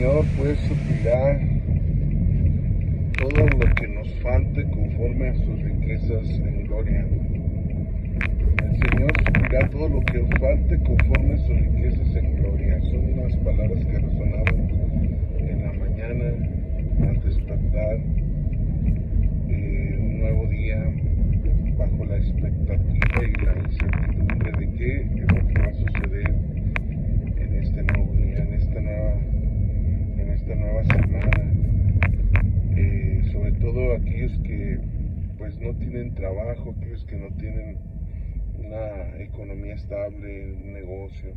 Señor pues suplirá todo lo que nos falte conforme a sus riquezas en gloria. El Señor suplirá todo lo que os falte conforme a sus riquezas en gloria. Son unas palabras que resonaban en la mañana al despertar. Un nuevo día bajo la expectativa y la incertidumbre de qué es lo que va a suceder en este nuevo día, en esta nueva semana. Sobre todo aquellos que pues no tienen trabajo, aquellos que no tienen una economía estable, un negocio,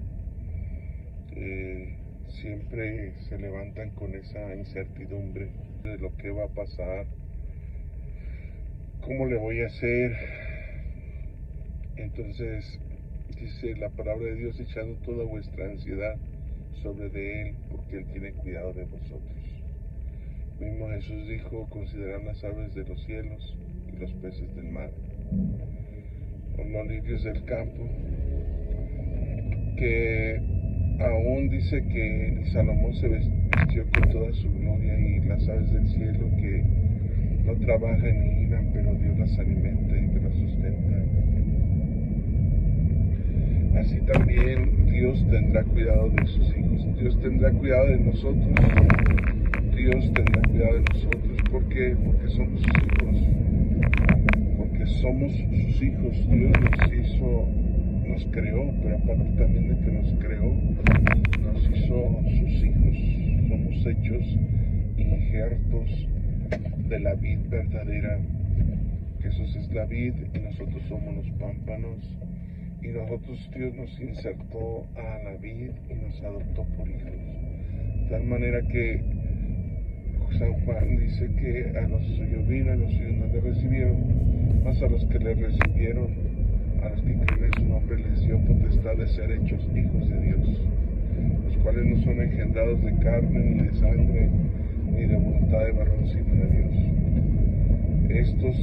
siempre se levantan con esa incertidumbre de lo que va a pasar, cómo le voy a hacer. Entonces dice la palabra de Dios: echando toda vuestra ansiedad sobre de Él, porque Él tiene cuidado de vosotros. Mismo Jesús dijo: considerad las aves de los cielos y los peces del mar, los lirios del campo, que aún dice que ni Salomón se vistió con toda su gloria, y las aves del cielo que no trabajan ni hilan, pero Dios las alimenta y que las sustenta. Así también Dios tendrá cuidado de sus hijos. Dios tendrá cuidado de nosotros. Dios tendrá cuidado de nosotros. ¿Por qué? Porque somos sus hijos. Porque somos sus hijos. Dios nos creó, pero aparte también de que nos creó, nos hizo sus hijos. Somos hechos injertos de la vid verdadera. Jesús es la vid y nosotros somos los pámpanos. Y nosotros, Dios nos insertó a la vid y nos adoptó por hijos. De tal manera que San Juan dice que a los suyos vino, a los suyos no le recibieron, mas a los que le recibieron, a los que creen en su nombre, les dio potestad de ser hechos hijos de Dios, los cuales no son engendrados de carne, ni de sangre, ni de voluntad de varón, sino de Dios. Estos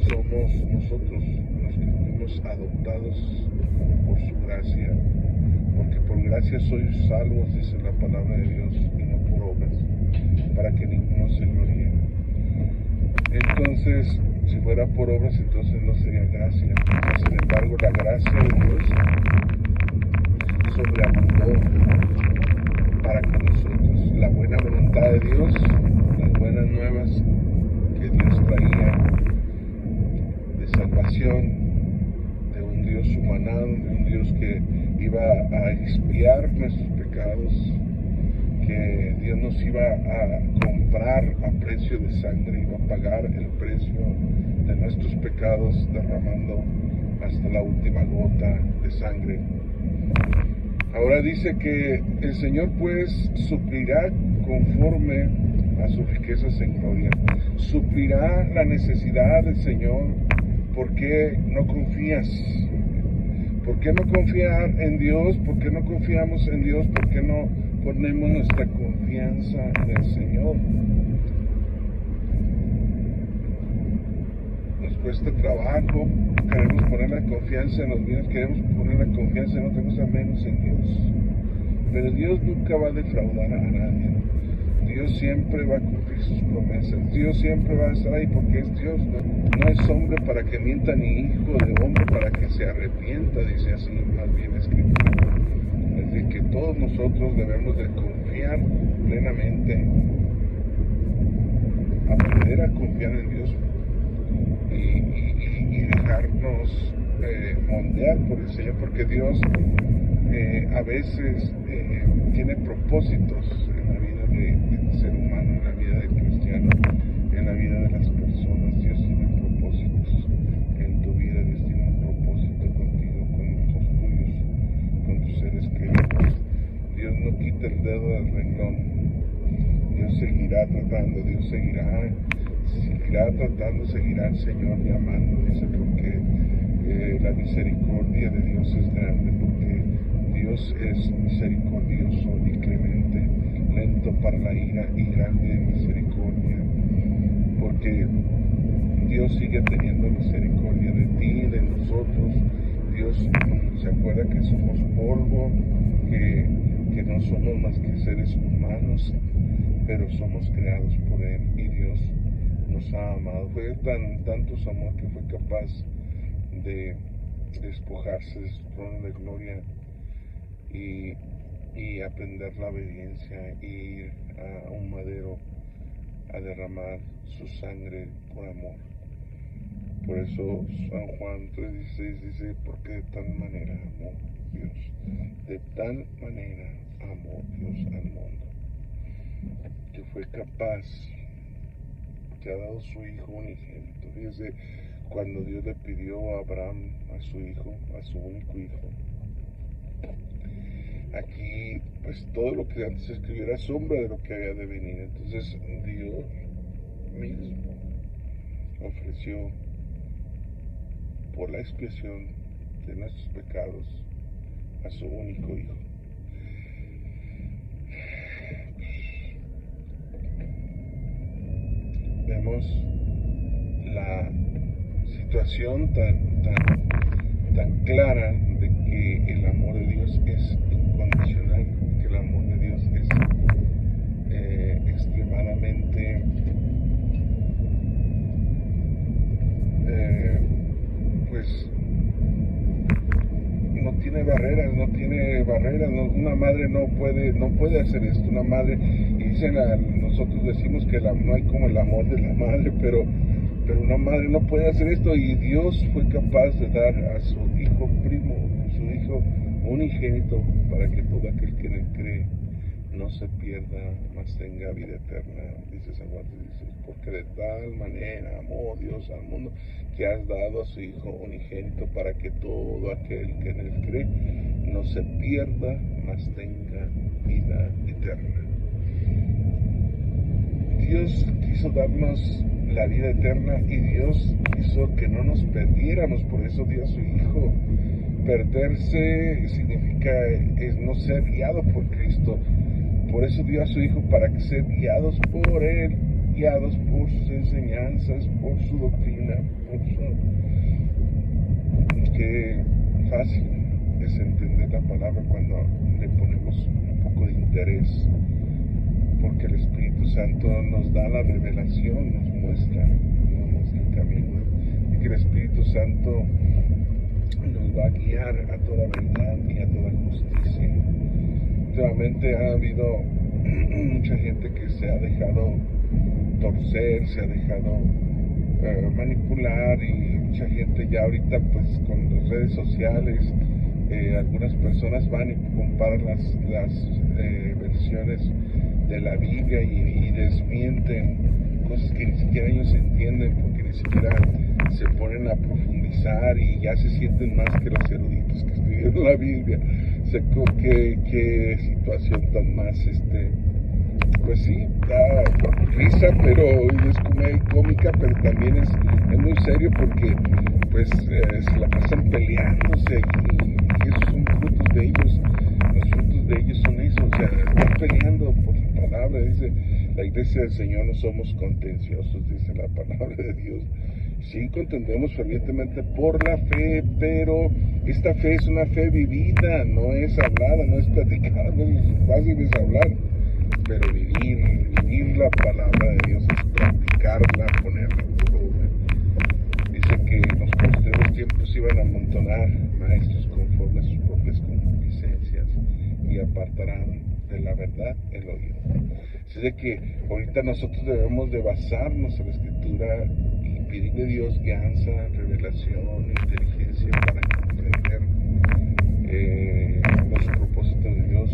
somos nosotros, los que fuimos adoptados por su gracia, porque por gracia sois salvos, dice la palabra de Dios, y no por obras, para que ninguno se gloríe. Entonces, si fuera por obras, entonces no sería gracia. Sin embargo, la gracia de Dios sobreabundó para con nosotros. La buena voluntad de Dios, las buenas nuevas que Dios traía de salvación, de un Dios humanado, de un Dios que iba a expiar nuestros pecados, que Dios nos iba a comprar a precio de sangre, iba a pagar el precio de nuestros pecados, derramando hasta la última gota de sangre. Ahora dice que el Señor pues suplirá conforme a sus riquezas en gloria. Suplirá la necesidad del Señor. ¿Por qué no confías? ¿Por qué no confiar en Dios? ¿Por qué no confiamos en Dios? ¿Por qué no ponemos nuestra confianza en el Señor? Nos cuesta trabajo, queremos poner la confianza en los bienes, queremos poner la confianza en otra cosa menos en Dios. Pero Dios nunca va a defraudar a nadie. Dios siempre va a cumplir sus promesas. Dios siempre va a estar ahí porque es Dios. No es hombre para que mienta, ni hijo de hombre para que se arrepienta, dice así más bien escrito. Es decir, que todos nosotros debemos de confiar plenamente, aprender a confiar en Dios y dejarnos moldear por el Señor, porque Dios a veces tiene propósitos en la vida del ser humano, en la vida del cristiano, en la vida de las personas. Dios tiene propósitos en tu vida. Dios tiene un propósito contigo, con los tuyos, con tus seres queridos. Dios no quita el dedo del renglón. Dios seguirá tratando, Dios seguirá tratando, seguirá el Señor llamando, dice, porque la misericordia de Dios es grande, porque Dios es misericordioso y clemente, lento para la ira y grande en misericordia, porque Dios sigue teniendo misericordia de ti, de nosotros. Dios se acuerda que somos polvo, que que no somos más que seres humanos, pero somos creados por Él y Dios nos ha amado. Fue tanto su amor que fue capaz de despojarse de su trono de gloria y aprender la obediencia, y ir a un madero a derramar su sangre por amor. Por eso San Juan 3:16 dice, porque de tal manera amó Dios, de tal manera amó Dios al mundo, que fue capaz, que ha dado su Hijo unigénito. Fíjense, cuando Dios le pidió a Abraham a su hijo, a su único hijo, aquí pues todo lo que antes se escribió era sombra de lo que había de venir. Entonces Dios mismo ofreció por la expiación de nuestros pecados a su único hijo. Vemos la situación tan clara de que el amor de Dios es incondicional, que el amor de Dios es extremadamente pues no tiene barreras, una madre no puede hacer esto, una madre, y nosotros decimos que no hay como el amor de la madre, pero una madre no puede hacer esto, y Dios fue capaz de dar a su hijo primo, su hijo unigénito, para que todo aquel que en él cree no se pierda, mas tenga vida eterna. Dice San Juan, dice, porque de tal manera amó Dios al mundo, que has dado a su Hijo unigénito, para que todo aquel que en él cree no se pierda, mas tenga vida eterna. Dios quiso darnos la vida eterna, y Dios quiso que no nos perdiéramos, por eso dio a su Hijo. Perderse significa no ser guiado por Cristo. Por eso dio a su Hijo, para que ser guiados por Él, guiados por sus enseñanzas, por su doctrina, Qué fácil es entender la palabra cuando le ponemos un poco de interés, porque el Espíritu Santo nos da la revelación, nos muestra el camino, y que el Espíritu Santo nos va a guiar a toda verdad y a toda justicia. Últimamente ha habido mucha gente que se ha dejado torcer, se ha dejado manipular, y mucha gente ya ahorita pues con las redes sociales, algunas personas van y comparan las versiones de la Biblia y desmienten cosas que ni siquiera ellos entienden, porque ni siquiera se ponen a profundizar, y ya se sienten más que los eruditos que escribieron la Biblia. Qué situación tan más, pues sí, da risa, pero es cómica, pero también es muy serio, porque pues se la pasan peleándose, y esos son frutos de ellos. Los frutos de ellos son esos, o sea, están peleando por la palabra. Dice la iglesia del Señor, no somos contenciosos, dice la palabra de Dios. Sí, contendemos fervientemente por la fe, pero esta fe es una fe vivida, no es hablada, no es platicada. No es fácil es hablar, pero vivir la palabra de Dios es practicarla, ponerla por obra. Dice que en los posteriores tiempos iban a amontonar maestros conforme a sus propias concupiscencias, y apartarán de la verdad el oído. Así de que ahorita nosotros debemos de basarnos en la Escritura y pedirle a Dios guianza, revelación, inteligencia para comprender los propósitos de Dios,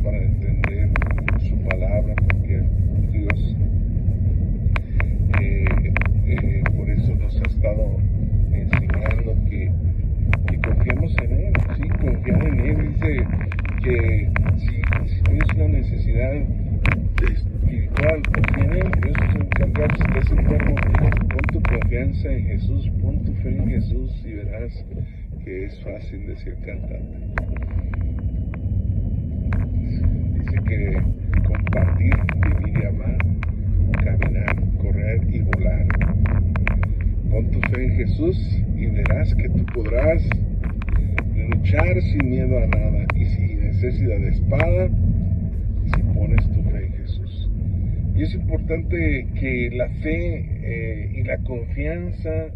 para entender su palabra, porque Dios por eso nos ha estado enseñando que confiemos en Él. Sí, confiar en Él. Dice que si tienes una necesidad espiritual, confía en Él. Dios se encarga. Si estás enfermo, pon tu confianza en Jesús, pon tu fe en Jesús, y verás que es fácil decir cantante. Dice que compartir, vivir y amar, caminar, correr y volar. Pon tu fe en Jesús y verás que tú podrás luchar sin miedo a nada y sin necesidad de espada si pones tu fe en Jesús. Y es importante que la fe y la confianza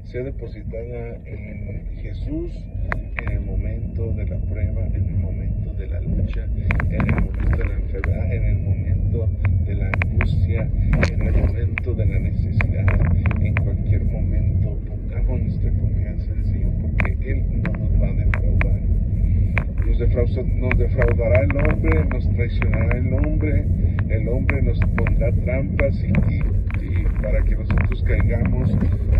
sea depositada en Jesús en el momento de la prueba, en el momento de la lucha, en el momento de la enfermedad, en el momento de la angustia, en el momento de la necesidad. En cualquier momento pongamos nuestra confianza en el Señor, porque Él no nos va a defraudar. Nos defraudará el hombre, nos traicionará el hombre nos pondrá trampas y para que nosotros caigamos,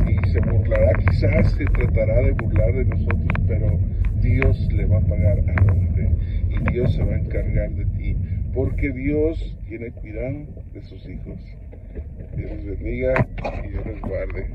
y se burlará, quizás se tratará de burlar de nosotros, pero Dios le va a pagar al hombre y Dios se va a encargar de ti, porque Dios tiene cuidado de sus hijos. Dios les bendiga y Dios les guarde.